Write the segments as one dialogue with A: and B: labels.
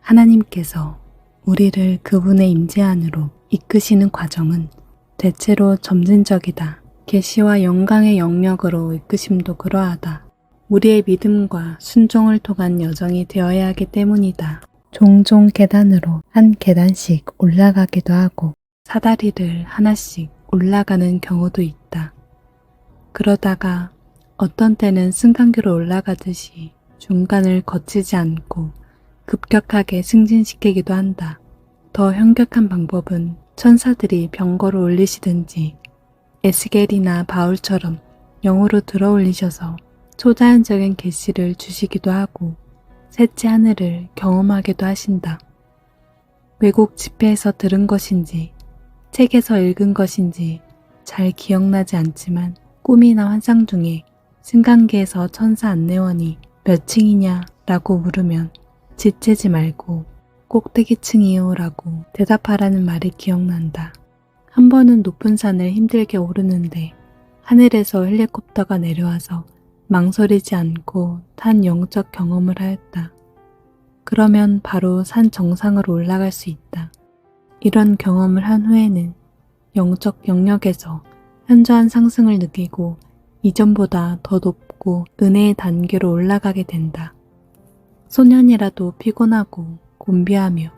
A: 하나님께서 우리를 그분의 임재 안으로 이끄시는 과정은 대체로 점진적이다. 계시와 영광의 영역으로 이끄심도 그러하다. 우리의 믿음과 순종을 통한 여정이 되어야 하기 때문이다. 종종 계단으로 한 계단씩 올라가기도 하고 사다리를 하나씩 올라가는 경우도 있다. 그러다가 어떤 때는 승강기로 올라가듯이 중간을 거치지 않고 급격하게 승진시키기도 한다. 더 현격한 방법은 천사들이 병거를 올리시든지 에스겔이나 바울처럼 영으로 들어올리셔서 초자연적인 계시를 주시기도 하고 셋째 하늘을 경험하기도 하신다. 외국 집회에서 들은 것인지 책에서 읽은 것인지 잘 기억나지 않지만 꿈이나 환상 중에 승강기에서 천사 안내원이 몇 층이냐 라고 물으면 지체지 말고 꼭대기층이요 라고 대답하라는 말이 기억난다. 한 번은 높은 산을 힘들게 오르는데 하늘에서 헬리콥터가 내려와서 망설이지 않고 탄 영적 경험을 하였다. 그러면 바로 산 정상으로 올라갈 수 있다. 이런 경험을 한 후에는 영적 영역에서 현저한 상승을 느끼고 이전보다 더 높고 은혜의 단계로 올라가게 된다. 소년이라도 피곤하고 곤비하며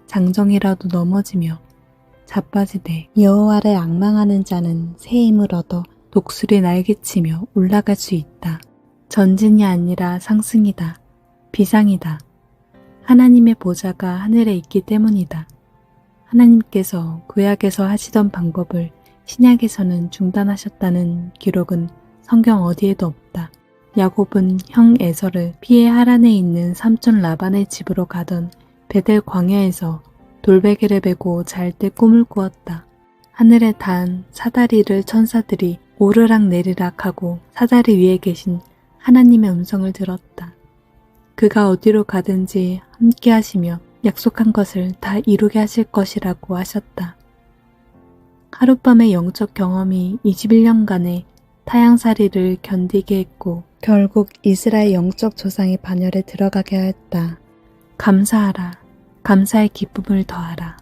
A: 장정이라도 넘어지며 자빠지되 여호와를 앙망하는 자는 새 힘을 얻어 독수리 날개치며 올라갈 수 있다. 전진이 아니라 상승이다. 비상이다. 하나님의 보좌가 하늘에 있기 때문이다. 하나님께서 구약에서 하시던 방법을 신약에서는 중단하셨다는 기록은 성경 어디에도 없다. 야곱은 형 에서를 피해 하란에 있는 삼촌 라반의 집으로 가던 베델 광야에서 돌베개를 베고 잘 때 꿈을 꾸었다. 하늘에 닿은 사다리를 천사들이 오르락 내리락 하고 사다리 위에 계신 하나님의 음성을 들었다. 그가 어디로 가든지 함께 하시며 약속한 것을 다 이루게 하실 것이라고 하셨다. 하룻밤의 영적 경험이 21년간의 타향살이를 견디게 했고 결국 이스라엘 영적 조상의 반열에 들어가게 하였다. 감사하라. 감사의 기쁨을 더하라.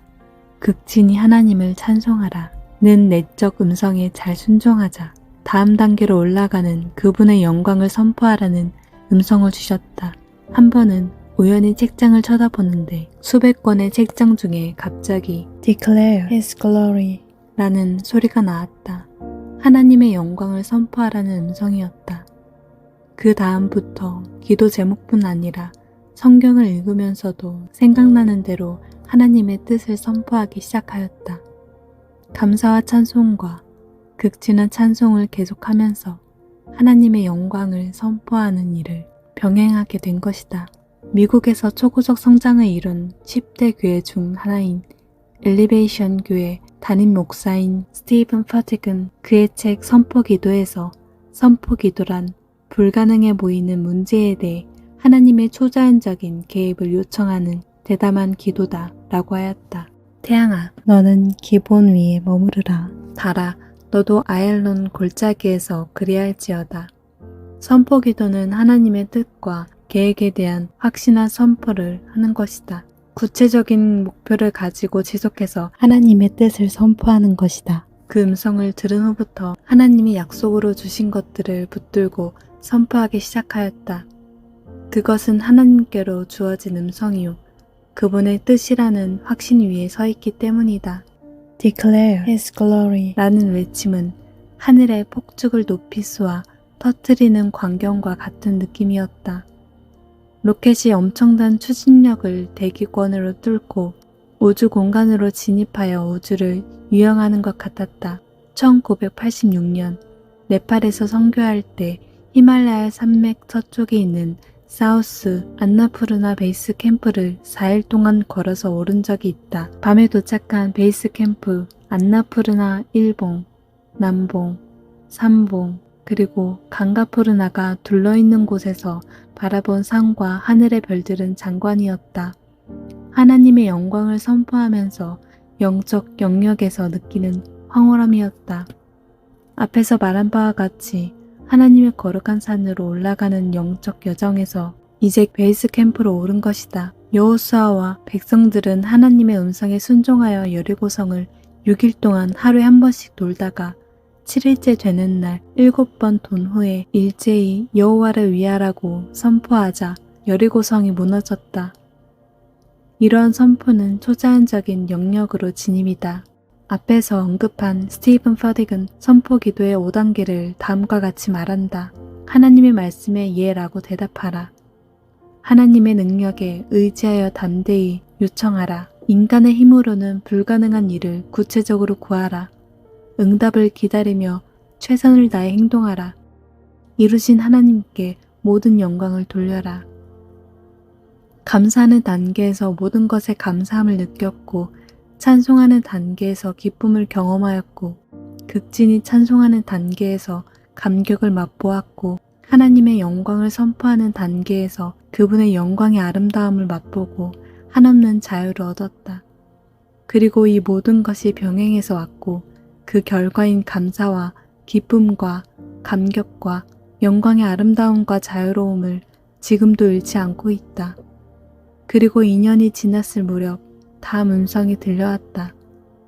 A: 극진히 하나님을 찬송하라. 는 내적 음성에 잘 순종하자. 다음 단계로 올라가는 그분의 영광을 선포하라는 음성을 주셨다. 한 번은 우연히 책장을 쳐다보는데 수백 권의 책장 중에 갑자기 Declare His Glory 라는 소리가 나왔다. 하나님의 영광을 선포하라는 음성이었다. 그 다음부터 기도 제목뿐 아니라 성경을 읽으면서도 생각나는 대로 하나님의 뜻을 선포하기 시작하였다. 감사와 찬송과 극진한 찬송을 계속하면서 하나님의 영광을 선포하는 일을 병행하게 된 것이다. 미국에서 초고속 성장을 이룬 10대 교회 중 하나인 엘리베이션 교회 담임 목사인 스티븐 퍼틱은 그의 책 선포기도에서 선포기도란 불가능해 보이는 문제에 대해 하나님의 초자연적인 개입을 요청하는 대담한 기도다 라고 하였다. 태양아, 너는 기본 위에 머무르라. 달아, 너도 아얄론 골짜기에서 그리할지어다. 선포기도는 하나님의 뜻과 계획에 대한 확신한 선포를 하는 것이다. 구체적인 목표를 가지고 지속해서 하나님의 뜻을 선포하는 것이다. 그 음성을 들은 후부터 하나님이 약속으로 주신 것들을 붙들고 선포하기 시작하였다. 그것은 하나님께로 주어진 음성이요 그분의 뜻이라는 확신 위에 서 있기 때문이다. Declare His Glory 라는 외침은 하늘의 폭죽을 높이 쏘아 터뜨리는 광경과 같은 느낌이었다. 로켓이 엄청난 추진력을 대기권으로 뚫고 우주 공간으로 진입하여 우주를 유영하는 것 같았다. 1986년 네팔에서 선교할 때 히말라야 산맥 서쪽에 있는 사우스 안나푸르나 베이스 캠프를 4일 동안 걸어서 오른 적이 있다. 밤에 도착한 베이스 캠프 안나푸르나 1봉, 남봉, 3봉, 그리고 강가푸르나가 둘러있는 곳에서 바라본 산과 하늘의 별들은 장관이었다. 하나님의 영광을 선포하면서 영적 영역에서 느끼는 황홀함이었다. 앞에서 말한 바와 같이 하나님의 거룩한 산으로 올라가는 영적 여정에서 이제 베이스 캠프로 오른 것이다. 여호수아와 백성들은 하나님의 음성에 순종하여 여리고성을 6일 동안 하루에 한 번씩 돌다가 7일째 되는 날 7번 돈 후에 일제히 여호와를 위하라고 선포하자 여리고성이 무너졌다. 이러한 선포는 초자연적인 영역으로 진입이다. 앞에서 언급한 스티븐 퍼딕은 선포 기도의 5단계를 다음과 같이 말한다. 하나님의 말씀에 예라고 대답하라. 하나님의 능력에 의지하여 담대히 요청하라. 인간의 힘으로는 불가능한 일을 구체적으로 구하라. 응답을 기다리며 최선을 다해 행동하라. 이루신 하나님께 모든 영광을 돌려라. 감사하는 단계에서 모든 것에 감사함을 느꼈고 찬송하는 단계에서 기쁨을 경험하였고 극진히 찬송하는 단계에서 감격을 맛보았고 하나님의 영광을 선포하는 단계에서 그분의 영광의 아름다움을 맛보고 한없는 자유를 얻었다. 그리고 이 모든 것이 병행해서 왔고 그 결과인 감사와 기쁨과 감격과 영광의 아름다움과 자유로움을 지금도 잃지 않고 있다. 그리고 2년이 지났을 무렵 다음 음성이 들려왔다.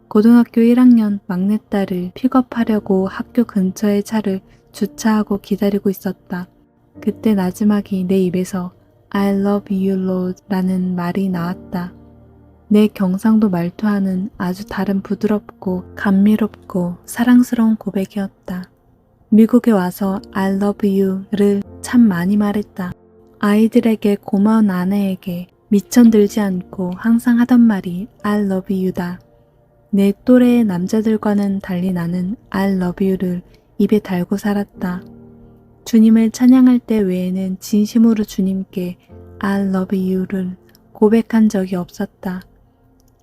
A: 고등학교 1학년 막내딸을 픽업하려고 학교 근처에 차를 주차하고 기다리고 있었다. 그때 나지막이 내 입에서 I love you Lord 라는 말이 나왔다. 내 경상도 말투와는 아주 다른 부드럽고 감미롭고 사랑스러운 고백이었다. 미국에 와서 I love you를 참 많이 말했다. 아이들에게 고마운 아내에게 미천들지 않고 항상 하던 말이 I love you다. 내 또래의 남자들과는 달리 나는 I love you를 입에 달고 살았다. 주님을 찬양할 때 외에는 진심으로 주님께 I love you를 고백한 적이 없었다.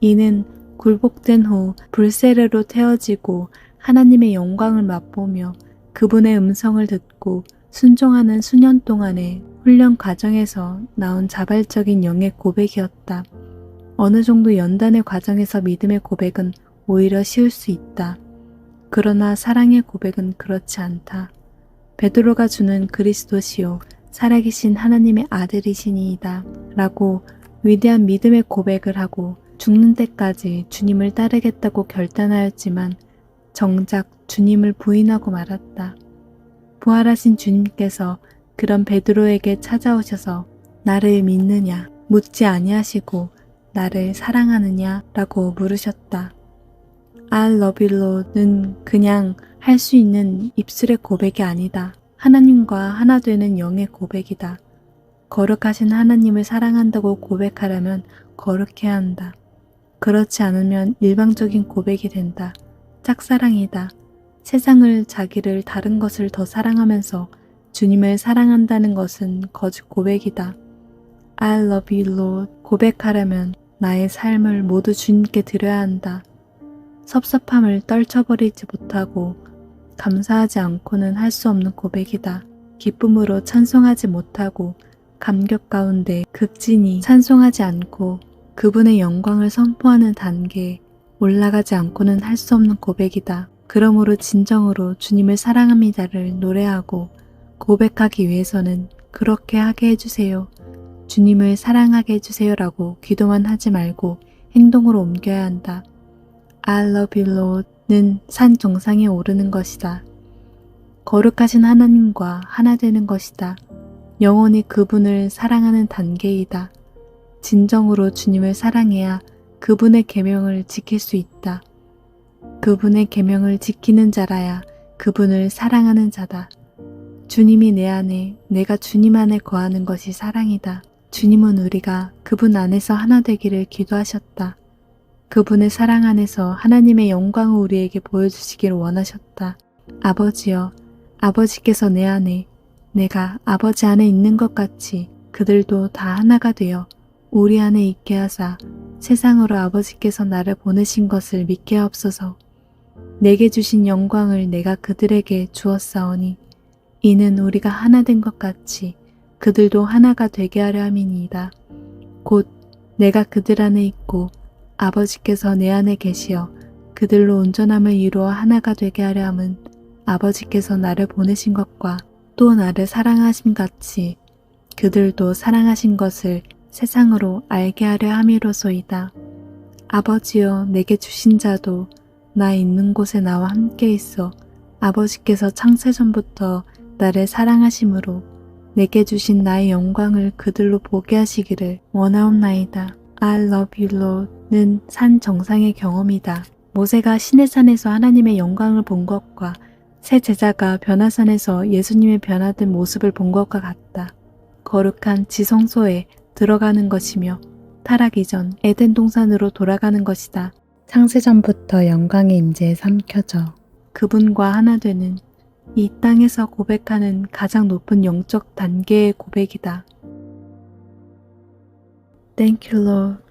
A: 이는 굴복된 후 불세례로 태어지고 하나님의 영광을 맛보며 그분의 음성을 듣고 순종하는 수년 동안의 훈련 과정에서 나온 자발적인 영의 고백이었다. 어느 정도 연단의 과정에서 믿음의 고백은 오히려 쉬울 수 있다. 그러나 사랑의 고백은 그렇지 않다. 베드로가 주는 그리스도시요 살아계신 하나님의 아들이시니이다 라고 위대한 믿음의 고백을 하고 죽는 때까지 주님을 따르겠다고 결단하였지만 정작 주님을 부인하고 말았다. 부활하신 주님께서 그런 베드로에게 찾아오셔서 나를 믿느냐 묻지 아니하시고 나를 사랑하느냐 라고 물으셨다. I love you Lord는 그냥 할 수 있는 입술의 고백이 아니다. 하나님과 하나 되는 영의 고백이다. 거룩하신 하나님을 사랑한다고 고백하려면 거룩해야 한다. 그렇지 않으면 일방적인 고백이 된다. 짝사랑이다. 세상을 자기를 다른 것을 더 사랑하면서 주님을 사랑한다는 것은 거짓 고백이다. I love you Lord 고백하려면 나의 삶을 모두 주님께 드려야 한다. 섭섭함을 떨쳐버리지 못하고 감사하지 않고는 할 수 없는 고백이다. 기쁨으로 찬송하지 못하고 감격 가운데 극진히 찬송하지 않고 그분의 영광을 선포하는 단계에 올라가지 않고는 할 수 없는 고백이다. 그러므로 진정으로 주님을 사랑합니다를 노래하고 고백하기 위해서는 그렇게 하게 해주세요. 주님을 사랑하게 해주세요 라고 기도만 하지 말고 행동으로 옮겨야 한다. I love you Lord는 산 정상에 오르는 것이다. 거룩하신 하나님과 하나 되는 것이다. 영원히 그분을 사랑하는 단계이다. 진정으로 주님을 사랑해야 그분의 계명을 지킬 수 있다. 그분의 계명을 지키는 자라야 그분을 사랑하는 자다. 주님이 내 안에, 내가 주님 안에 거하는 것이 사랑이다. 주님은 우리가 그분 안에서 하나 되기를 기도하셨다. 그분의 사랑 안에서 하나님의 영광을 우리에게 보여주시기를 원하셨다. 아버지여, 아버지께서 내 안에, 내가 아버지 안에 있는 것 같이 그들도 다 하나가 되어 우리 안에 있게 하사 세상으로 아버지께서 나를 보내신 것을 믿게 하옵소서. 내게 주신 영광을 내가 그들에게 주었사오니 이는 우리가 하나 된 것 같이 그들도 하나가 되게 하려 함이니이다. 곧 내가 그들 안에 있고 아버지께서 내 안에 계시어 그들로 온전함을 이루어 하나가 되게 하려 함은 아버지께서 나를 보내신 것과 또 나를 사랑하심 같이 그들도 사랑하신 것을 세상으로 알게 하려 함이로소이다. 아버지여, 내게 주신 자도 나 있는 곳에 나와 함께 있어 아버지께서 창세전부터 나를 사랑하심으로 내게 주신 나의 영광을 그들로 보게 하시기를 원하옵나이다. I love you, Lord는 산 정상의 경험이다. 모세가 시내산에서 하나님의 영광을 본 것과 새 제자가 변화산에서 예수님의 변화된 모습을 본 것과 같다. 거룩한 지성소에 들어가는 것이며 타락 이전 에덴 동산으로 돌아가는 것이다. 창세전부터 영광의 임재에 삼켜져 그분과 하나 되는 이 땅에서 고백하는 가장 높은 영적 단계의 고백이다. Thank you, Lord.